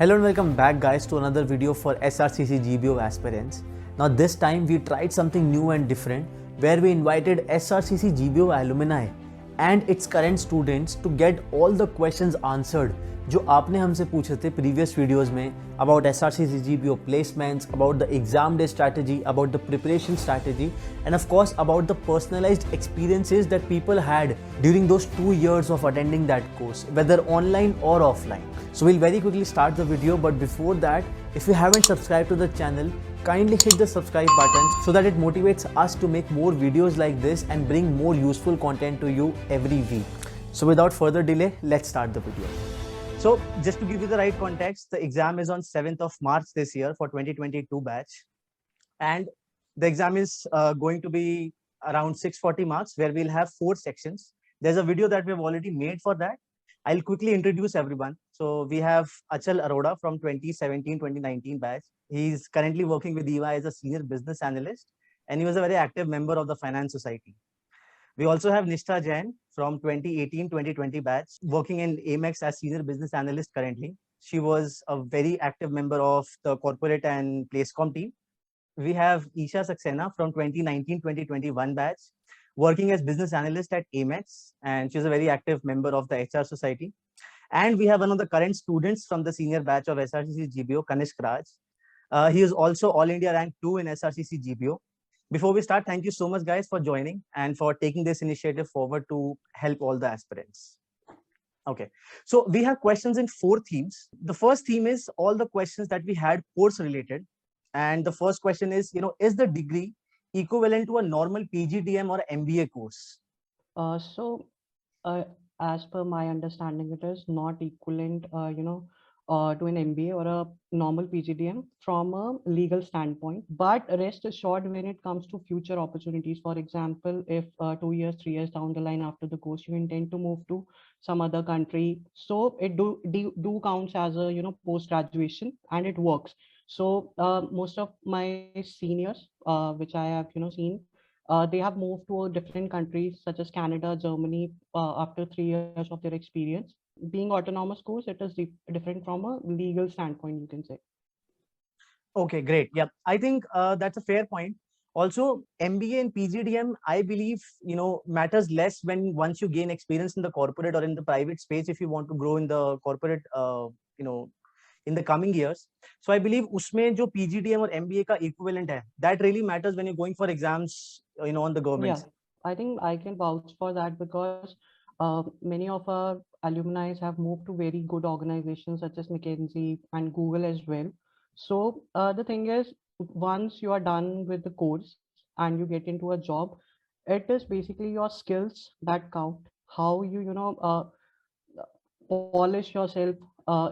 Hello and welcome back guys to another video for SRCC GBO Aspirants. Now this time we tried something new and different where we invited SRCC GBO Alumni and its current students to get all the questions answered जो आपने हमसे पूछे थे previous videos में about SRCC GBO placements, about the exam day strategy, about the preparation strategy, and of course about the personalized experiences that people had during those 2 years of attending that course, whether online or offline. So we'll very quickly start the video, but before that, if you haven't subscribed to the channel, kindly hit the subscribe button so that it motivates us to make more videos like this and bring more useful content to you every week. So without further delay, let's start the video. So just to give you the right context, the exam is on 7th of March this year for 2022 batch. And the exam is going to be around 640 marks where we'll have 4 sections. There's a video that we've already made for that. I'll quickly introduce everyone. So we have Achal Arora from 2017-2019 batch. He's currently working with EY as a senior business analyst, and he was a very active member of the Finance Society. We also have Nishtha Jain from 2018-2020 batch, working in Amex as senior business analyst currently. She was a very active member of the corporate and placecom team. We have Isha Saxena from 2019-2021 batch, working as business analyst at Amex, and she's a very active member of the HR Society. And we have one of the current students from the senior batch of SRCC GBO, Kanishk Raj. He is also All India Rank 2 in SRCC GBO. Before we start, thank you so much guys for joining and for taking this initiative forward to help all the aspirants. Okay, so we have questions in 4 themes. The first theme is all the questions that we had course related. And the first question is, is the degree equivalent to a normal PGDM or MBA course? As per my understanding, it is not equivalent, to an MBA or a normal PGDM from a legal standpoint. But rest assured, when it comes to future opportunities, for example, if 2 years, 3 years down the line after the course, you intend to move to some other country, so it do counts as a post graduation, and it works. So most of my seniors, which I have seen, they have moved to different countries such as Canada, Germany, after 3 years of their experience. Being autonomous course, it is different from a legal standpoint, you can say. Okay, great. Yeah, I think that's a fair point. Also, MBA and PGDM, I believe, matters less when once you gain experience in the corporate or in the private space, if you want to grow in the corporate, in the coming years. So I believe usme jo PGDM or MBA ka equivalent hai, that really matters when you're going for exams, on the government. Yeah, I think I can vouch for that because many of our alumni have moved to very good organizations such as McKinsey and Google as well. So the thing is, once you are done with the course and you get into a job, it is basically your skills that count. How you polish yourself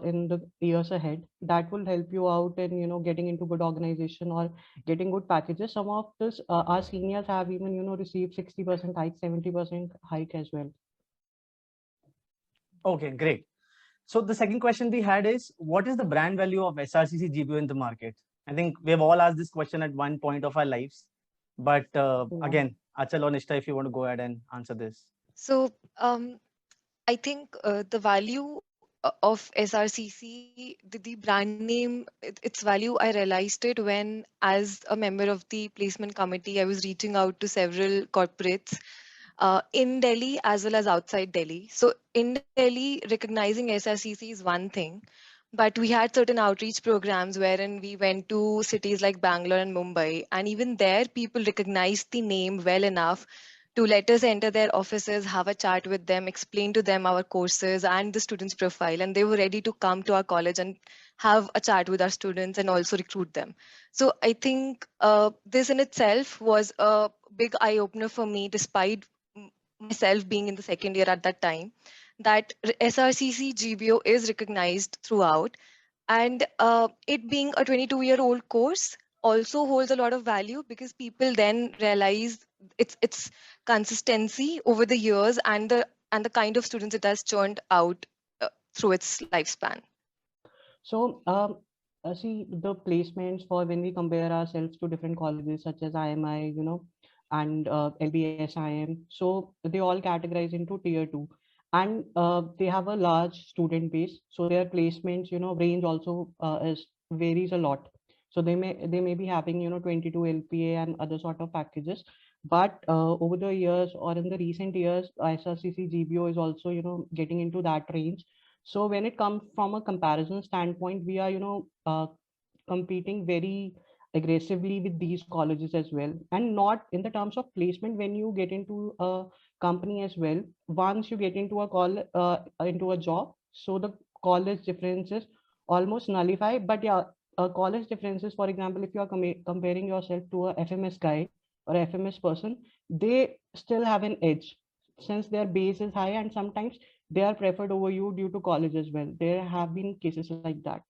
in the years ahead, that will help you out in getting into good organization or getting good packages. Some of this our seniors have even received 60% hike, 70% hike as well. Okay, great. So the second question we had is, what is the brand value of SRCC GBO in the market? I think we have all asked this question at one point of our lives, but again, Achal or Nishtha, if you want to go ahead and answer this. So I think the value of SRCC, the brand name, its value, I realized it when, as a member of the placement committee, I was reaching out to several corporates in Delhi as well as outside Delhi. So in Delhi, recognizing SRCC is one thing, but we had certain outreach programs wherein we went to cities like Bangalore and Mumbai, and even there, people recognized the name well enough to let us enter their offices, have a chat with them, explain to them our courses and the students' profile. And they were ready to come to our college and have a chat with our students and also recruit them. So I think this in itself was a big eye opener for me, despite myself being in the second year at that time, that SRCC GBO is recognized throughout. And it being a 22-year-old course also holds a lot of value because people then realize its consistency over the years and the kind of students it has churned out through its lifespan. So see, the placements, for when we compare ourselves to different colleges such as IMI, and LBSIM, so they all categorize into tier 2. and they have a large student base, so their placements, range also is varies a lot. So they may be having 22 LPA and other sort of packages, but over the years or in the recent years, SRCC GBO is also getting into that range. So when it comes from a comparison standpoint, we are competing very aggressively with these colleges as well, and not in the terms of placement. When you get into a company as well, once you get into into a job, so the college differences almost nullify. But yeah, college differences, for example, if you are comparing yourself to a FMS guy or a FMS person, they still have an edge since their base is high, and sometimes they are preferred over you due to college as well. There have been cases like that.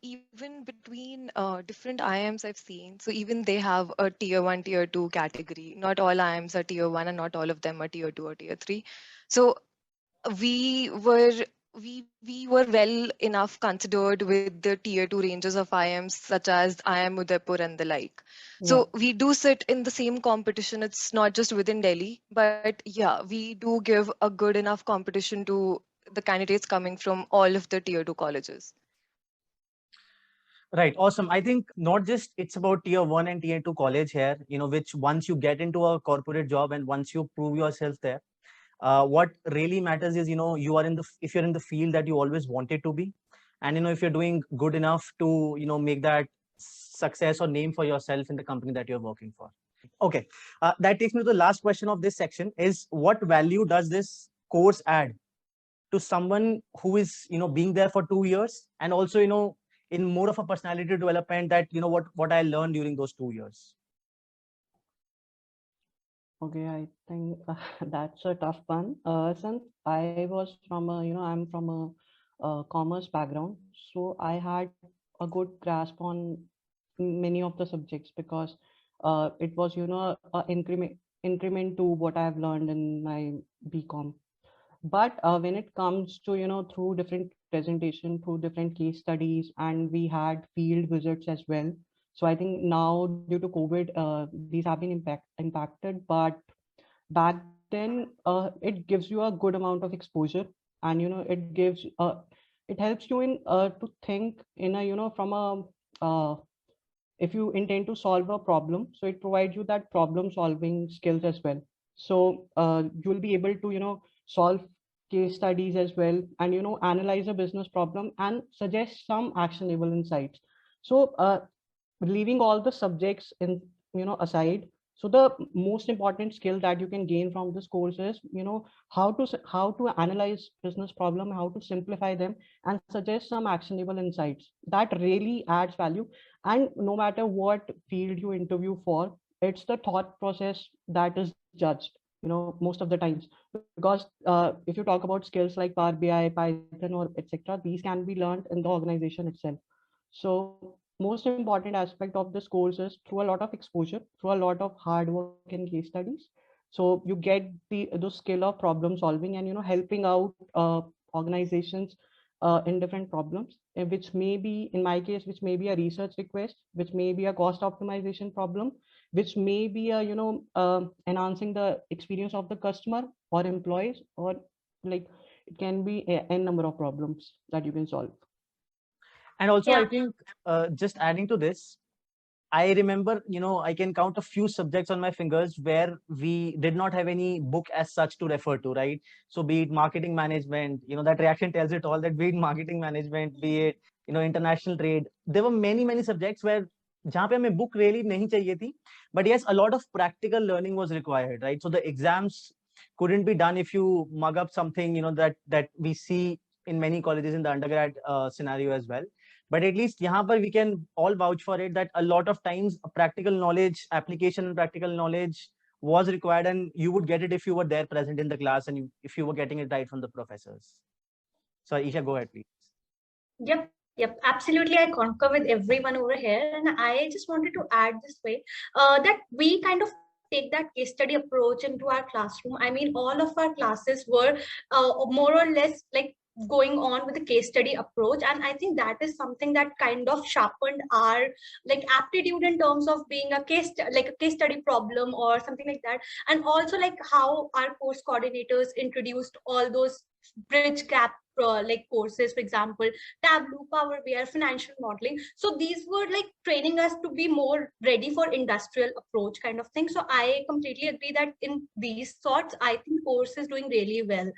Even between different IIMs I've seen, so even they have a tier 1, tier 2 category. Not all IIMs are tier 1 and not all of them are tier 2 or tier 3. So we were we were well enough considered with the tier 2 ranges of IIMs such as IIM Udaipur and the like. Yeah. So we do sit in the same competition. It's not just within Delhi, but yeah, we do give a good enough competition to the candidates coming from all of the tier 2 colleges. Right. Awesome. I think not just it's about tier 1 and tier 2 college here, which once you get into a corporate job and once you prove yourself there, what really matters is, you are if you're in the field that you always wanted to be, and, if you're doing good enough to, make that success or name for yourself in the company that you're working for. Okay. That takes me to the last question of this section is what value does this course add to someone who is being there for 2 years, and also in more of a personality development, that what I learned during those 2 years. Okay, I think that's a tough one. Since I was from I'm from a commerce background, so I had a good grasp on many of the subjects because it was, a increment to what I've learned in my BCom. But when it comes to, through different presentation, through different case studies, and we had field visits as well. So I think now due to COVID, these have been impacted, but back then it gives you a good amount of exposure, and it helps you in to think in a, from a if you intend to solve a problem, so it provides you that problem solving skills as well. So you'll be able to solve case studies as well, and analyze a business problem and suggest some actionable insights. So leaving all the subjects in aside, so the most important skill that you can gain from this course is how to analyze business problem, how to simplify them, and suggest some actionable insights that really adds value. And no matter what field you interview for, it's the thought process that is judged, most of the times. Because if you talk about skills like Power BI, Python, or etc., these can be learned in the organization itself. So most important aspect of this course is through a lot of exposure, through a lot of hard work and case studies. So you get the skill of problem solving, and helping out organizations in different problems, which may be, in my case, which may be a research request, which may be a cost optimization problem, which may be a enhancing the experience of the customer or employees, or like it can be a number of problems that you can solve. And also, Yeah. I think just adding to this, I remember, I can count a few subjects on my fingers where we did not have any book as such to refer to, right? So be it marketing management, that reaction tells it all, that be it marketing management, be it, international trade. There were many, many subjects where जहाँ पे हमें book really नहीं चाहिए थी, but yes, a lot of practical learning was required, right? So the exams couldn't be done if you mug up something, that we see in many colleges in the undergrad scenario as well. But at least यहाँ पर we can all vouch for it that a lot of times practical knowledge, application and practical knowledge was required, and you would get it if you were there present in the class and if you were getting it right from the professors. So Isha, go ahead, please. Yep, absolutely. I concur with everyone over here. And I just wanted to add this way that we kind of take that case study approach into our classroom. I mean, all of our classes were more or less like going on with the case study approach, and I think that is something that kind of sharpened our like aptitude in terms of being a like a case study problem or something like that. And also like how our course coordinators introduced all those bridge gap like courses, for example Tableau, Power BI, financial modeling. So these were like training us to be more ready for industrial approach kind of thing. So I completely agree that in these sorts I think course is doing really well.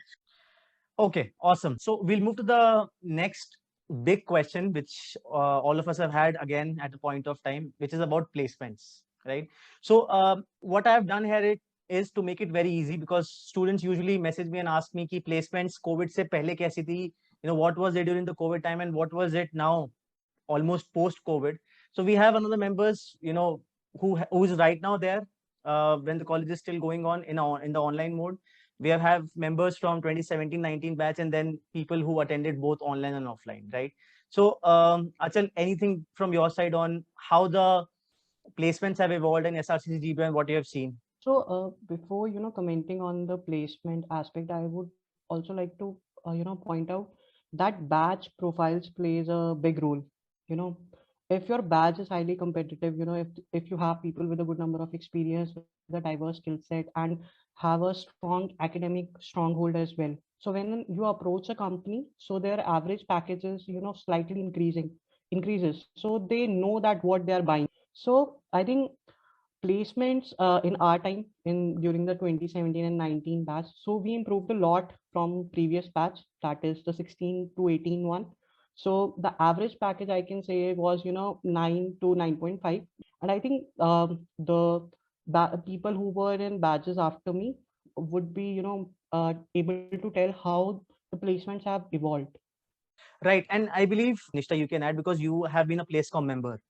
Okay, awesome. So we'll move to the next big question, which all of us have had again at a point of time, which is about placements, right? So what I've done here is to make it very easy, because students usually message me and ask me कि placements COVID से पहले कैसी थी, what was it during the COVID time and what was it now, almost post COVID. So we have another members, who is right now there when the college is still going on in the online mode. We have members from 2017-19 batch, and then people who attended both online and offline, right? So Achal, anything from your side on how the placements have evolved in SRCC GBO and what you have seen? So before commenting on the placement aspect, I would also like to point out that batch profiles plays a big role. You know, if your batch is highly competitive, if you have people with a good number of experience, with a diverse skill set, and have a strong academic stronghold as well. So when you approach a company, so their average package is slightly increases. So they know that what they are buying. So I think placements in our time in during the 2017 and 19 batch, so we improved a lot from previous batch, that is the 16 to 18 one. So the average package I can say was 9 to 9.5. And I think the people who were in batches after me would be able to tell how the placements have evolved. Right, and I believe Nishta, you can add, because you have been a placecom member.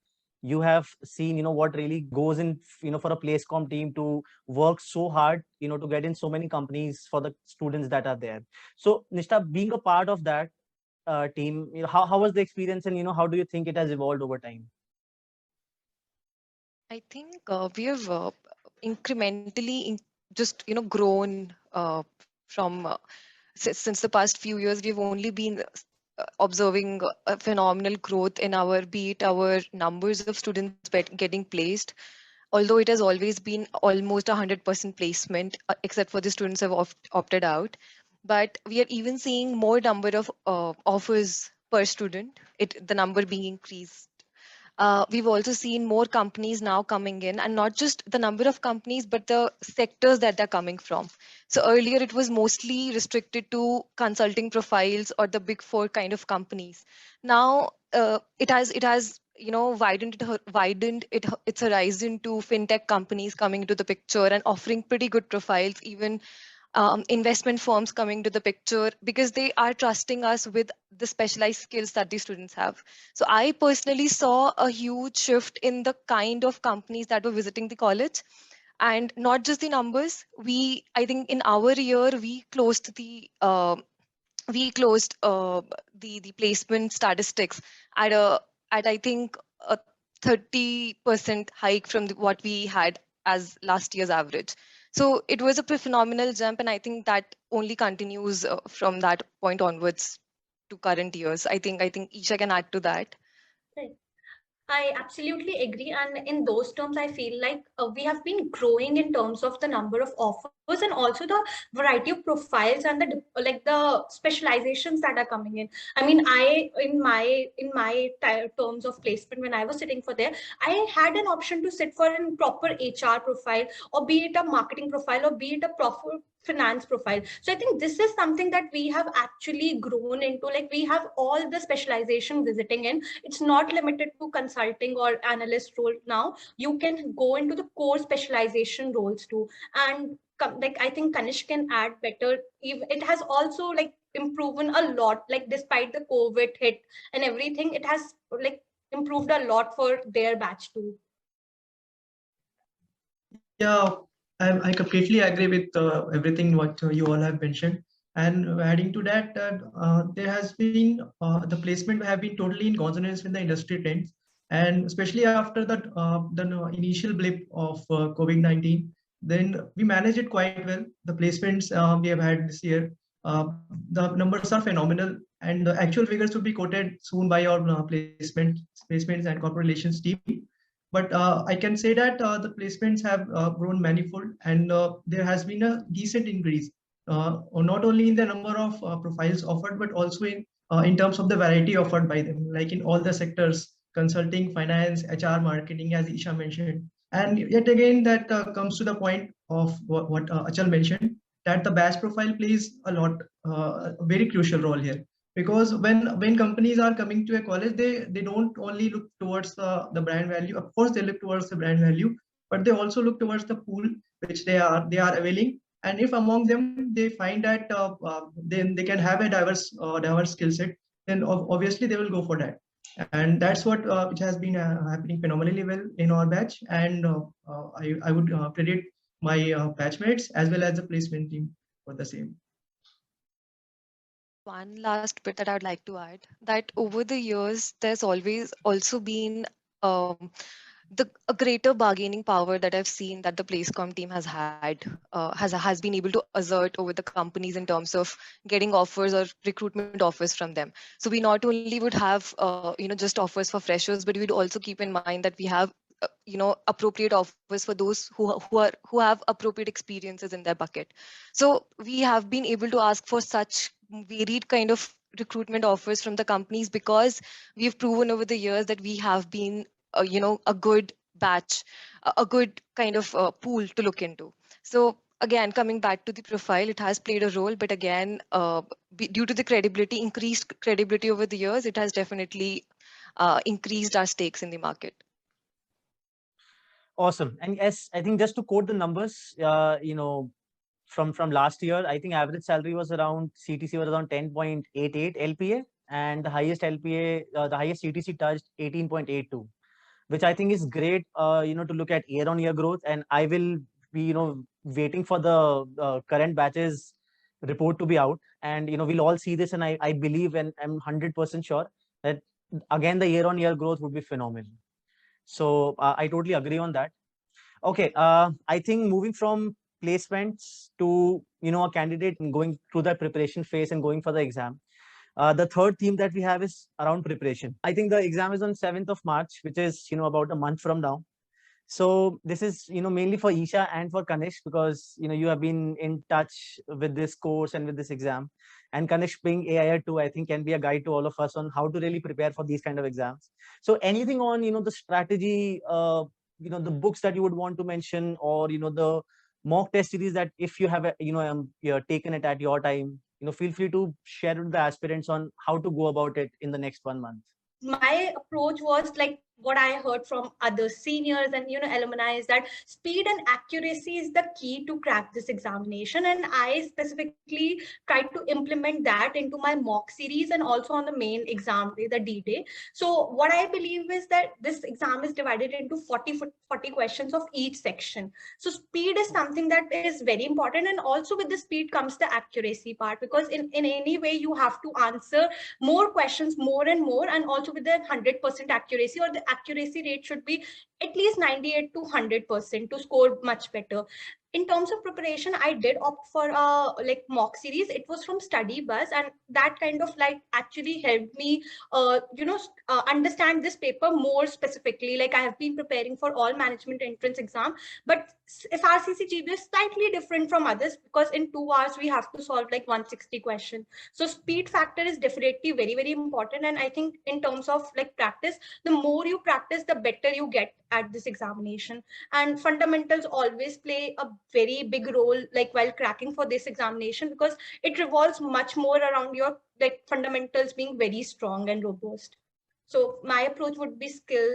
You have seen what really goes in for a placecom team to work so hard to get in so many companies for the students that are there. So Nishta, being a part of that team, how was the experience, and how do you think it has evolved over time? I think we have incrementally just grown from since the past few years. We've only been observing a phenomenal growth in our, be it our numbers of students getting placed, although it has always been almost 100% placement, except for the students who have opted out. But we are even seeing more number of offers per student, the number being increased. We've also seen more companies now coming in, and not just the number of companies, but the sectors that they're coming from. So earlier it was mostly restricted to consulting profiles or the big four kind of companies. Now it has widened its horizon to fintech companies coming into the picture and offering pretty good profiles, even investment firms coming to the picture, because they are trusting us with the specialized skills that the students have. So I personally saw a huge shift in the kind of companies that were visiting the college, and not just the numbers. I think in our year we closed the placement statistics at I think a 30% hike from what we had as last year's average. So it was a phenomenal jump, and I think that only continues from that point onwards to current years. I think Isha can add to that. Right. I absolutely agree. And in those terms, I feel like we have been growing in terms of the number of offers and also the variety of profiles and the like the specializations that are coming in. I mean, in my terms of placement, when I was sitting for there, I had an option to sit for a proper HR profile, or be it a marketing profile, or be it a proper finance profile. So I think this is something that we have actually grown into. Like we have all the specialization visiting in. It's not limited to consulting or analyst role now. You can go into the core specialization roles too. And like I think Kanish can add better. It has also like improved a lot, like despite the COVID hit and everything, it has like improved a lot for their batch too. Yeah, I completely agree with everything what you all have mentioned. And adding to that, there has been the placement have been totally in consonance with the industry trends, and especially after the initial blip of COVID-19, then we managed it quite well. The placements we have had this year The numbers are phenomenal, and the actual figures will be quoted soon by your placements and corporate relations team. But I can say that the placements have grown manifold, and there has been a decent increase, not only in the number of profiles offered, but also in terms of the variety offered by them, like in all the sectors: consulting, finance, HR, marketing, as Isha mentioned. And yet again, that comes to the point of what Achal mentioned, that the batch profile plays a very crucial role here. Because when companies are coming to a college, they don't only look towards the brand value. Of course, they look towards the brand value, but they also look towards the pool which they are availing. And if among them they find that then they can have a diverse skill set, then obviously they will go for that. And that's what which has been happening phenomenally well in our batch. And I would credit my batchmates as well as the placement team for the same. One last bit that I'd like to add, that over the years, there's always also been a greater bargaining power that I've seen that the Placecom team has had, has been able to assert over the companies in terms of getting offers or recruitment offers from them. So we not only would have just offers for freshers, but we'd also keep in mind that we have appropriate offers for those who have appropriate experiences in their bucket. So we have been able to ask for such varied kind of recruitment offers from the companies because we've proven over the years that we have been a good batch, a good kind of pool to look into. So again, coming back to the profile, it has played a role, but again, due to the increased credibility over the years, it has definitely increased our stakes in the market. Awesome. And yes, I think just to quote the numbers, from last year, I think average salary was around CTC was around 10.88 LPA, and the highest LPA, the highest CTC touched 18.82, which I think is great, to look at year-on-year growth. And I will be, waiting for the current batches report to be out, and we'll all see this. And I believe, and I'm 100% sure that again the year-on-year growth would be phenomenal. So I totally agree on that. Okay, I think moving from placements to a candidate and going through that preparation phase and going for the exam. The third theme that we have is around preparation. I think the exam is on 7th of March, which is about a month from now. So this is mainly for Isha and for Kanish, because you have been in touch with this course and with this exam. And Kanish, being AIR too, I think can be a guide to all of us on how to really prepare for these kind of exams. So anything on the strategy, the books that you would want to mention, or the mock test series that if you have you're taken it at your time, feel free to share with the aspirants on how to go about it in the next 1 month. My approach was like what I heard from other seniors and alumni, is that speed and accuracy is the key to crack this examination, and I specifically tried to implement that into my mock series and also on the main exam day, the D-Day. So what I believe is that this exam is divided into 40 questions of each section. So speed is something that is very important, and also with the speed comes the accuracy part, because in any way you have to answer more questions more and more, and also with the 100% accuracy, or the accuracy rate should be at least 98 to 100% to score much better. In terms of preparation, I did opt for a mock series. It was from Study Bus, and that kind of actually helped me understand this paper more specifically. Like, I have been preparing for all management entrance exam, but SRCC GBO is slightly different from others, because in 2 hours we have to solve 160 questions. So speed factor is definitely very, very important. And I think in terms of practice, the more you practice, the better you get at this examination. And fundamentals always play a very big role while cracking for this examination, because it revolves much more around your fundamentals being very strong and robust. So my approach would be skill,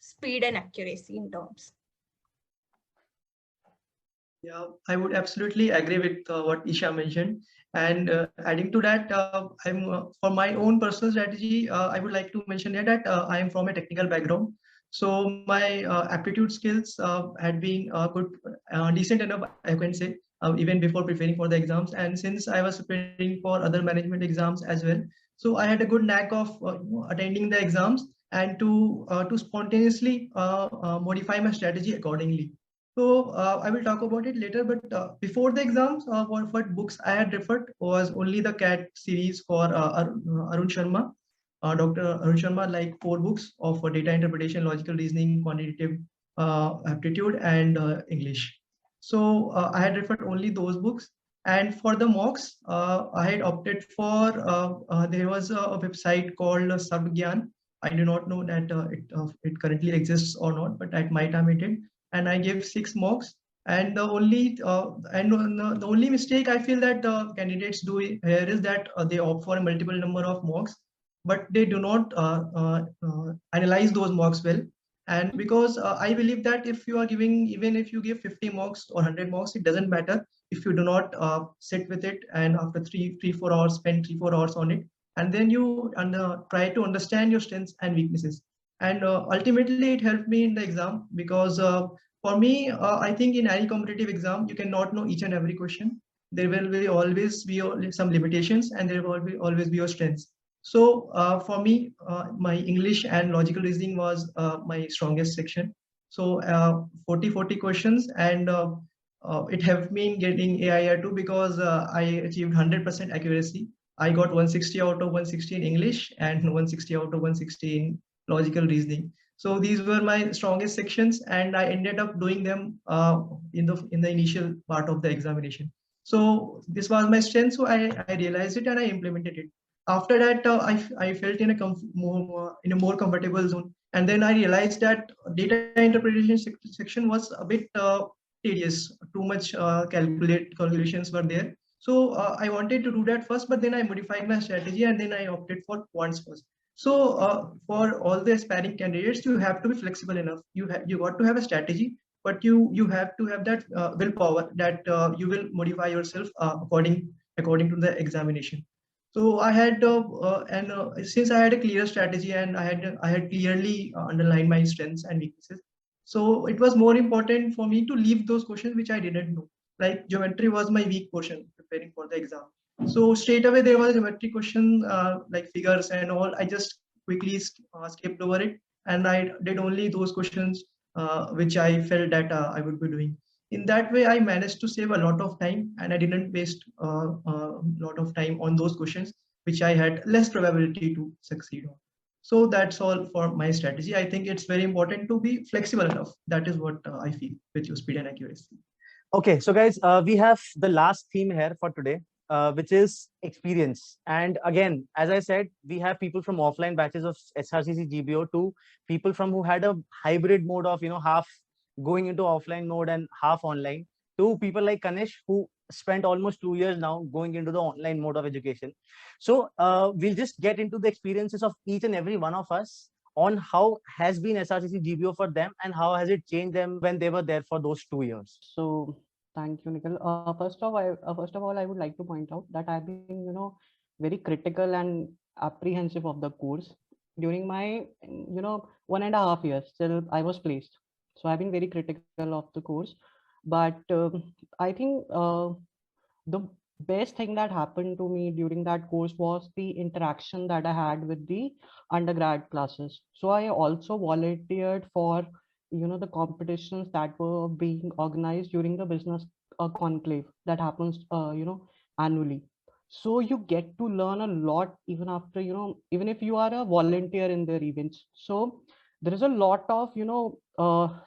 speed and accuracy in terms. Yeah, I would absolutely agree with what Isha mentioned. And adding to that, for my own personal strategy, I would like to mention here that I am from a technical background. So my aptitude skills had been good, decent enough, I can say, even before preparing for the exams. And since I was preparing for other management exams as well, so I had a good knack of attending the exams and to spontaneously modify my strategy accordingly. So I will talk about it later, but before the exams, what books I had referred was only the CAT series for Arun Sharma. Dr. Arun Sharma, like 4 books of data interpretation, logical reasoning, quantitative aptitude, and English. So I had referred only those books. And for the mocks, I had opted for, there was a website called Sabgyan. I do not know that it currently exists or not, but at my time it did. And I gave 6 mocks. And the only mistake I feel that candidates do here is that they opt for a multiple number of mocks, but they do not analyze those mocks well. And because I believe that if you are giving, even if you give 50 mocks or 100 mocks, it doesn't matter if you do not sit with it and after 4 hours, spend 4 hours on it, and then you try to understand your strengths and weaknesses. And ultimately, it helped me in the exam because for me, I think in any competitive exam, you cannot know each and every question. There will be always be some limitations, and there will be always be your strengths. So for me, my English and logical reasoning was my strongest section. So 40 questions, and it helped me in getting AIR too because I achieved 100% accuracy. I got 160 out of 160 in English and 160 out of 160 in logical reasoning. So these were my strongest sections, and I ended up doing them in the initial part of the examination. So this was my strength. So I realized it and I implemented it. After that, I felt in a more comfortable zone, and then I realized that data interpretation section was a bit tedious. Too much calculations were there. So I wanted to do that first, but then I modified my strategy and then I opted for quants first. So for all the aspiring candidates, you have to be flexible enough. You got to have a strategy, but you have to have that willpower that you will modify yourself according to the examination. So I had and since I had a clear strategy and I had clearly underlined my strengths and weaknesses, so it was more important for me to leave those questions which I didn't know. Like geometry was my weak portion preparing for the exam. So straight away there was a geometry question like figures and all. I just quickly skipped over it, and I did only those questions which I felt that I would be doing. In that way, I managed to save a lot of time, and I didn't waste a lot of time on those questions which I had less probability to succeed on. So that's all for my strategy. I think it's very important to be flexible enough. That is what I feel with your speed and accuracy. Okay, so guys, we have the last theme here for today, which is experience. And again, as I said, we have people from offline batches of SRCC GBO to people from who had a hybrid mode of, half going into offline mode and half online, to people like Kanish who spent almost 2 years now going into the online mode of education. So we'll just get into the experiences of each and every one of us on how has been SRCC GBO for them and how has it changed them when they were there for those 2 years. So thank you, Nikhil. First of all, I would like to point out that I've been, very critical and apprehensive of the course during my, 1.5 years till I was placed. So I've been very critical of the course, but I think the best thing that happened to me during that course was the interaction that I had with the undergrad classes. So I also volunteered for the competitions that were being organized during the business conclave that happens annually. So you get to learn a lot even after even if you are a volunteer in their events. So there is a lot of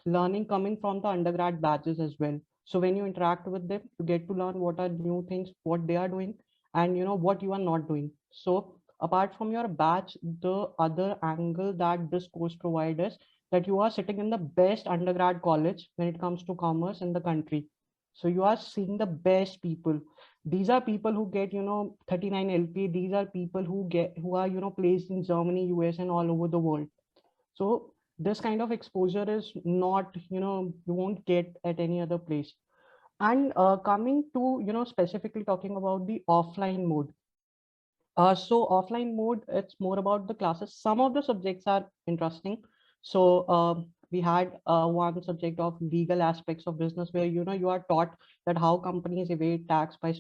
learning coming from the undergrad batches as well. So when you interact with them, you get to learn what are new things, what they are doing, and what you are not doing. So apart from your batch, the other angle that this course provides is that you are sitting in the best undergrad college when it comes to commerce in the country. So you are seeing the best people. These are people who get 39 LP. These are people who are placed in Germany, US, and all over the world. So this kind of exposure is not you won't get at any other place. And coming to specifically talking about the offline mode. So offline mode, it's more about the classes. Some of the subjects are interesting. So we had one subject of legal aspects of business where you are taught that how companies evade tax by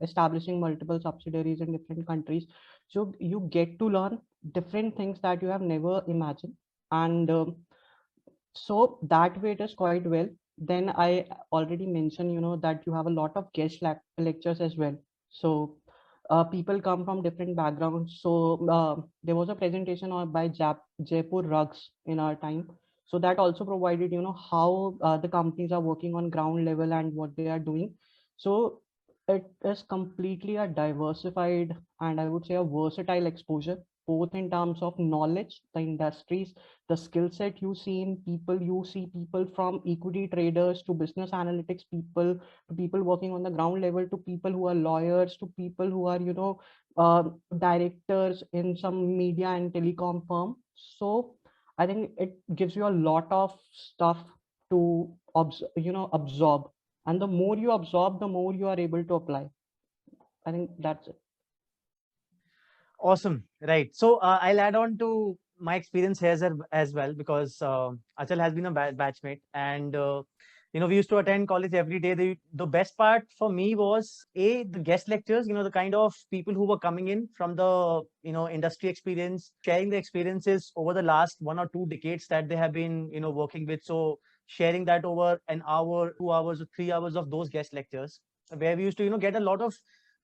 establishing multiple subsidiaries in different countries. So you get to learn different things that you have never imagined, and so that way it is quite well. then I already mentioned, that you have a lot of guest lectures as well. So people come from different backgrounds. So there was a presentation by Jaipur Rugs in our time. So that also provided, how the companies are working on ground level and what they are doing. So it is completely a diversified and I would say a versatile exposure, both in terms of knowledge, the industries, the skill set you see in people. You see people from equity traders to business analytics people, to people working on the ground level, to people who are lawyers, to people who are, directors in some media and telecom firm. So I think it gives you a lot of stuff to absorb. And the more you absorb, the more you are able to apply. I think that's it. Awesome. Right. So I'll add on to my experience here as well, because Achal has been a batchmate, and we used to attend college every day. The best part for me was the guest lectures. The kind of people who were coming in from the industry experience, sharing the experiences over the last 1 or 2 decades that they have been working with. So sharing that over an hour, 2 hours, or 3 hours of those guest lectures, where we used to get a lot of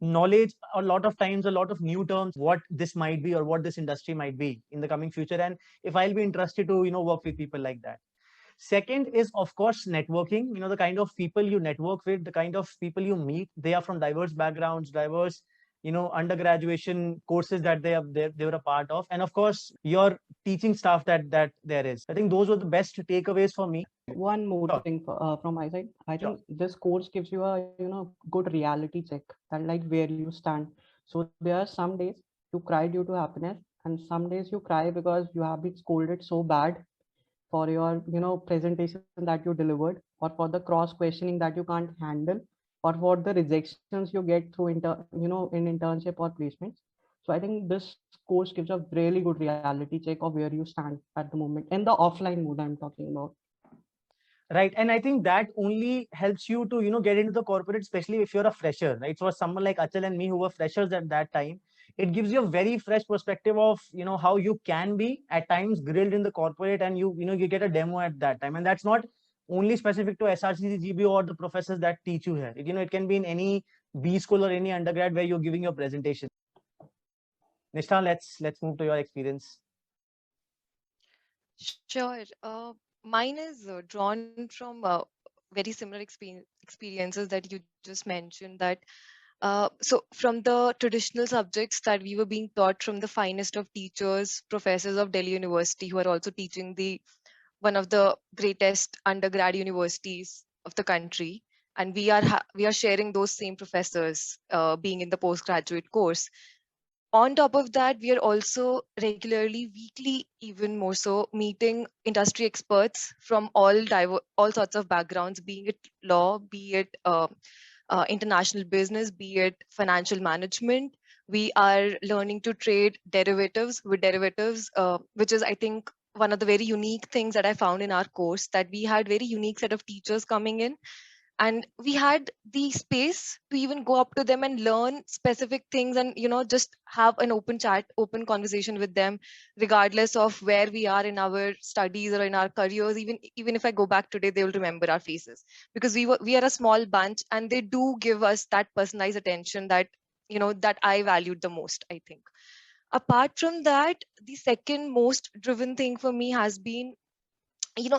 knowledge, a lot of times, a lot of new terms, what this might be or what this industry might be in the coming future, and if I'll be interested to work with people like that. Second is, of course, networking. The kind of people you network with, the kind of people you meet, they are from diverse backgrounds, diverse undergraduation courses that they were a part of, and of course your teaching staff that there is. I think those were the best takeaways for me. One more Sure. thing from my side. I Sure. think this course gives you a good reality check that like where you stand. So there are some days you cry due to happiness, and some days you cry because you have been scolded so bad for your presentation that you delivered, or for the cross questioning that you can't handle, or for the rejections you get through in internship or placements. So I think this course gives a really good reality check of where you stand at the moment in the offline mode I'm talking about. Right. And I think that only helps you to, get into the corporate, especially if you're a fresher, right? For someone like Achal and me who were freshers at that time, it gives you a very fresh perspective of, how you can be at times grilled in the corporate, and you get a demo at that time. And that's not only specific to SRCC GBO or the professors that teach you here. It can be in any B school or any undergrad where you're giving your presentation. Nishtha, let's move to your experience. Sure. Mine is drawn from very similar experiences that you just mentioned. That so from the traditional subjects that we were being taught from the finest of teachers, professors of Delhi University, who are also teaching the one of the greatest undergrad universities of the country, and we are sharing those same professors, being in the postgraduate course. On top of that, we are also regularly, weekly, even more so, meeting industry experts from all sorts of backgrounds, be it law, be it international business, be it financial management. We are learning to trade derivatives with derivatives, which is, I think, one of the very unique things that I found in our course, that we had very unique set of teachers coming in, and we had the space to even go up to them and learn specific things, and just have an open chat, open conversation with them, regardless of where we are in our studies or in our careers. Even if I go back today, they will remember our faces, because we are a small bunch, and they do give us that personalized attention that that I valued the most, I think. Apart from that, the second most driven thing for me has been,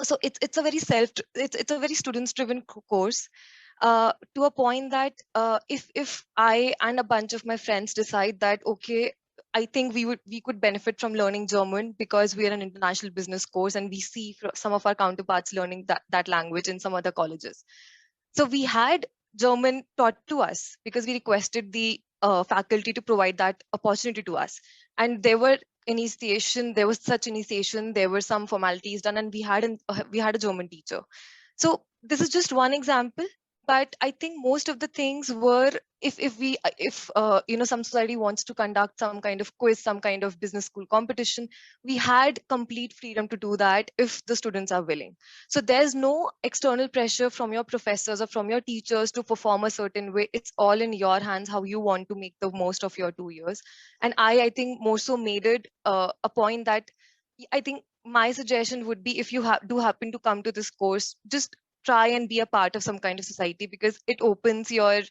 so it's a very it's a very students driven course, to a point that if I and a bunch of my friends decide that, okay, I think we could benefit from learning German, because we are an international business course and we see some of our counterparts learning that language in some other colleges. So we had German taught to us because we requested the faculty to provide that opportunity to us. And there was such initiation, there were some formalities done, and we had a German teacher. So this is just one example, but I think most of the things were, if some society wants to conduct some kind of quiz, some kind of business school competition, we had complete freedom to do that if the students are willing. So there's no external pressure from your professors or from your teachers to perform a certain way. It's all in your hands how you want to make the most of your 2 years. And I think more so made it a point that I think my suggestion would be, if you do happen to come to this course, just try and be a part of some kind of society, because it opens your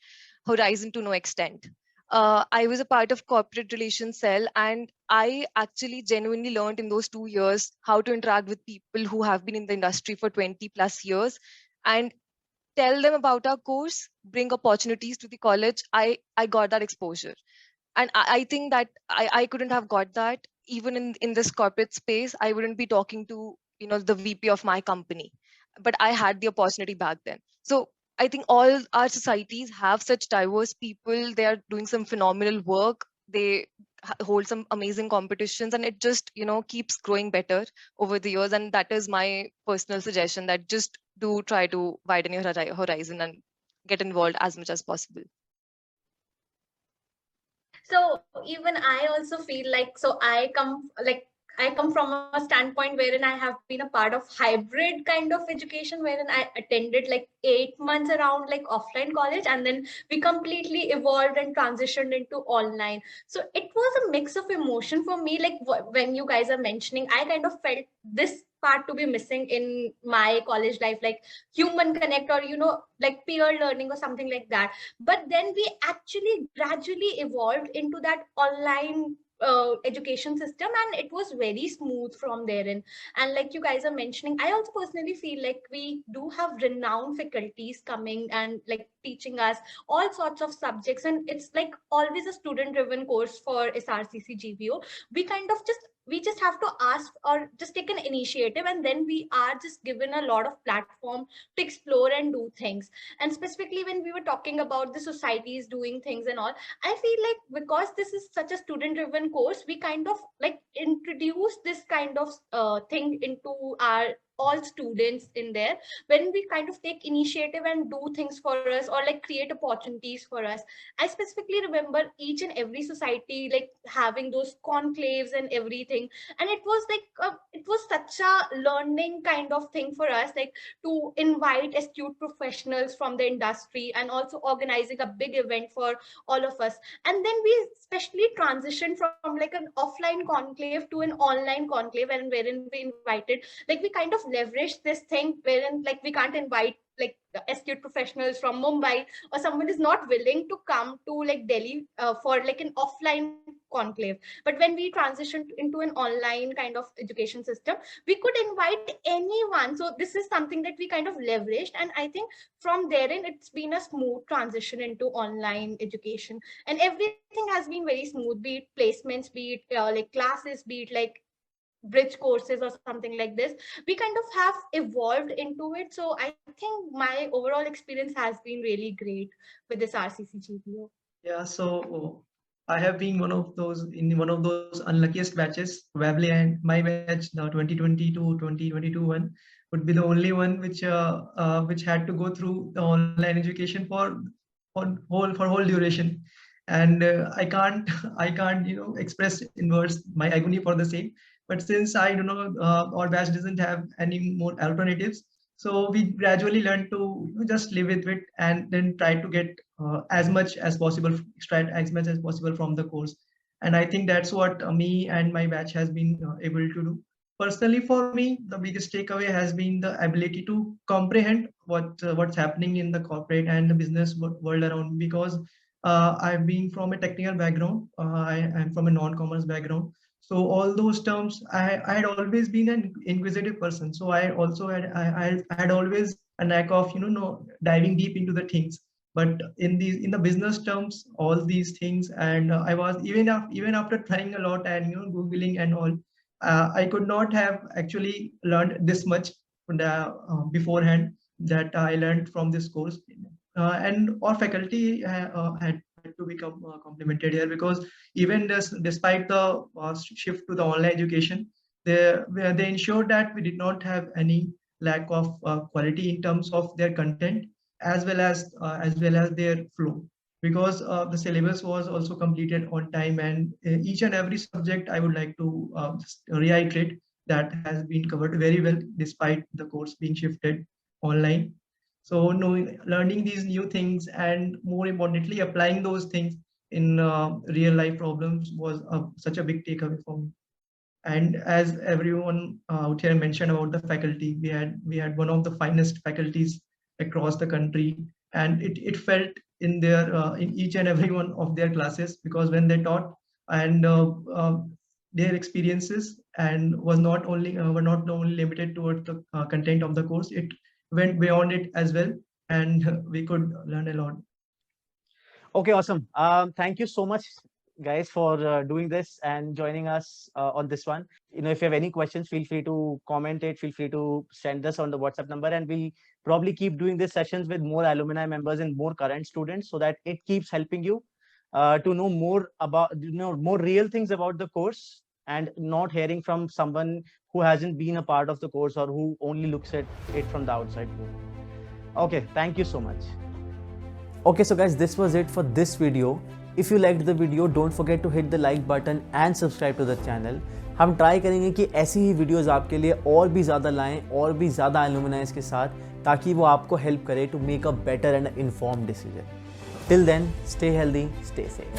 horizon to no extent. I was a part of corporate relations cell, and I actually genuinely learned in those 2 years how to interact with people who have been in the industry for 20 plus years and tell them about our course, bring opportunities to the college. I got that exposure. And I think that I couldn't have got that even in this corporate space. I wouldn't be talking to, the VP of my company, but I had the opportunity back then. So I think all our societies have such diverse people. They are doing some phenomenal work. They hold some amazing competitions, and it just, keeps growing better over the years. And that is my personal suggestion, that just do try to widen your horizon and get involved as much as possible. So even I also feel like, so I come from a standpoint wherein I have been a part of hybrid kind of education, wherein I attended like 8 months around like offline college, and then we completely evolved and transitioned into online. So it was a mix of emotion for me. Like when you guys are mentioning, I kind of felt this part to be missing in my college life, like human connect, or like peer learning or something like that. But then we actually gradually evolved into that online education system, and it was very smooth from therein. And like you guys are mentioning, I also personally feel like we do have renowned faculties coming and like teaching us all sorts of subjects, and it's like always a student driven course for SRCC GBO. We just have to ask or just take an initiative, and then we are just given a lot of platform to explore and do things. And specifically when we were talking about the societies doing things and all, I feel like because this is such a student driven course, we kind of like introduce this kind of thing into our all students in there, when we kind of take initiative and do things for us, or like create opportunities for us. I specifically remember each and every society like having those conclaves and everything, and it was like it was such a learning kind of thing for us, like to invite astute professionals from the industry, and also organizing a big event for all of us. And then we especially transitioned from like an offline conclave to an online conclave, and wherein we invited, like we kind of leveraged this thing wherein like we can't invite like astute professionals from Mumbai, or someone is not willing to come to like Delhi for like an offline conclave. But when we transitioned into an online kind of education system, we could invite anyone. So this is something that we kind of leveraged, and I think from therein it's been a smooth transition into online education, and everything has been very smooth, be it placements, be it like classes, be it like bridge courses or something like this. We kind of have evolved into it. So I think my overall experience has been really great with this RCC GBO. Yeah, so I have been one of those unluckiest batches, probably, and my batch, the 2022 one, would be the only one which had to go through the online education for whole duration. And I can't express in words my agony for the same. But since I do know our batch doesn't have any more alternatives, so we gradually learn to just live with it, and then try to get as much as possible, extract as much as possible from the course. And I think that's what me and my batch has been able to do. Personally, for me, the biggest takeaway has been the ability to comprehend what's happening in the corporate and the business world around, because I've been from a technical background. I am from a non-commerce background. So all those terms, I had always been an inquisitive person. So I also I had always a knack of diving deep into the things. But in the business terms, all these things, and I was even after trying a lot and googling and all, I could not have actually learned this much beforehand that I learned from this course. And our faculty had to become complemented here, because even despite the shift to the online education, they ensured that we did not have any lack of quality in terms of their content, as well as their flow, because the syllabus was also completed on time, and each and every subject, I would like to just reiterate, that has been covered very well despite the course being shifted online. So learning these new things, and more importantly applying those things in real life problems, was such a big takeaway for me. And as everyone out here mentioned about the faculty, we had one of the finest faculties across the country, and it felt in their in each and every one of their classes, because when they taught, and their experiences and was not only were not only limited towards the content of the course, it went beyond it as well, and we could learn a lot. Okay, awesome. Thank you so much, guys, for doing this and joining us on this one. If you have any questions, feel free to comment it. Feel free to send us on the WhatsApp number, and we'll probably keep doing these sessions with more alumni members and more current students, so that it keeps helping you to know more about, more real things about the course, and not hearing from someone who hasn't been a part of the course or who only looks at it from the outside. Okay, thank you so much. Okay, so guys, this was it for this video. If you liked the video, don't forget to hit the like button and subscribe to the channel. हम try करेंगे कि ऐसी ही videos आपके लिए और भी ज़्यादा लाएं, और भी ज़्यादा एलुमनाइज के साथ, ताकि वो आपको हेल्प करे to make a better and informed decision. Till then, stay healthy, stay safe.